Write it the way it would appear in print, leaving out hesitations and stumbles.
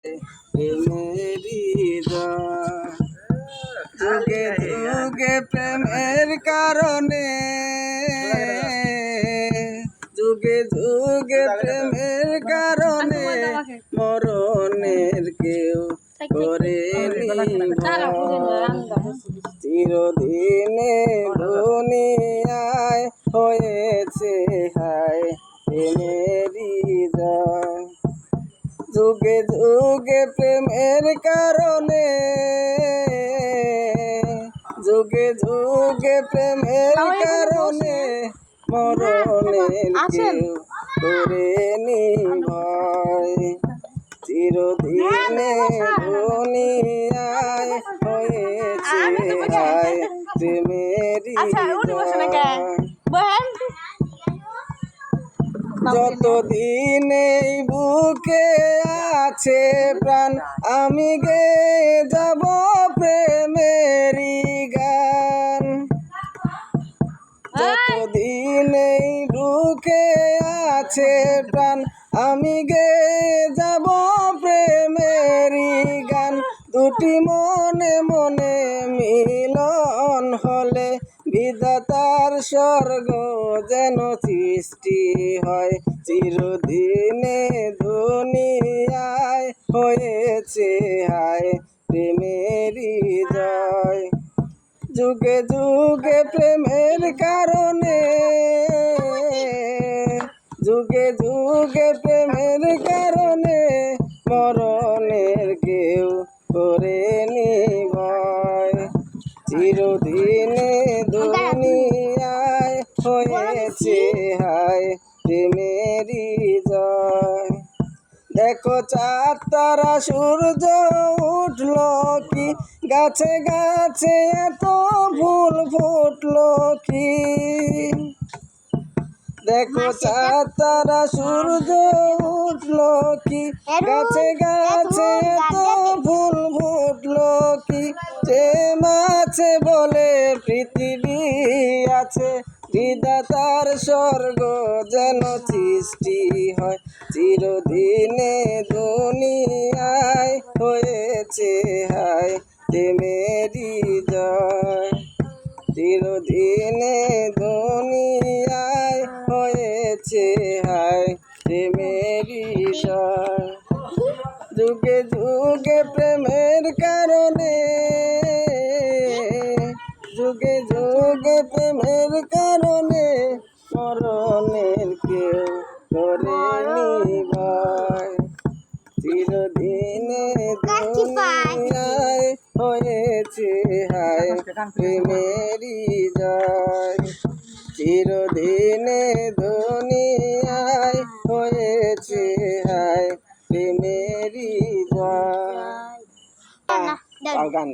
প্রেমেরই যুগে যুগে প্রেমের কারণে যুগে যুগে প্রেমের কারণে মরণের কেউ করেনি চিরদিনে দুনিয়ায় হয়েছে হায় প্রেমেরই জয় যুগে যুগে প্রেমের কারণে যুগে যুগে প্রেমের কারণে মরণের কেউ করেনি ভয় চিরদিনে দুনিয়ায় হয়েছে হায় প্রেমেরই যতদিন এই বুকে আছে প্রাণ আমি গে যাব প্রেমেরই গান যতদিন এই বুকে আছে প্রাণ আমি গে যাব প্রেমেরই গান দুটি মনে মনে মিলন হলে বিধাতার স্বর্গ যেন সৃষ্টি হয় চিরদিনে দুনিয়ায় হয়েছে হায় প্রেমেরই জয় যুগে যুগে প্রেমের কারণে যুগে যুগে প্রেমের কারণে মরণের কেউ করেনি ভয় চিরদিনে দুনিয়ায় হয়েছে হায় প্রেমেরই জয় দেখো চাঁদ তারা সূর্য উঠল কি গাছে গাছে এত ফুল ফুটল কি দেখো চাঁদ তারা সূর্য উঠল কি গাছে গাছে এত ফুল ফুটল কি যে মাছে বলে পৃথিবী আছে বিধাতার স্বর্গ যেন সৃষ্টি হয় চিরদিনে দুনিয়ায় হয়েছে হায় প্রেমেরই জয় চিরদিনে দুনিয়ায় হয়েছে হায় প্রেমেরই জয় যুগে যুগে প্রেমের কারণে যুগে যুগে প্রেমের কারণে মরণের কেউ করেনি ভয় চিরদিনে দুনিয়ায় হয়েছে হায় প্রেমেরই জয় চিরদিনে দুনিয়ায় হয়েছে হায় প্রেমেরই জয় গান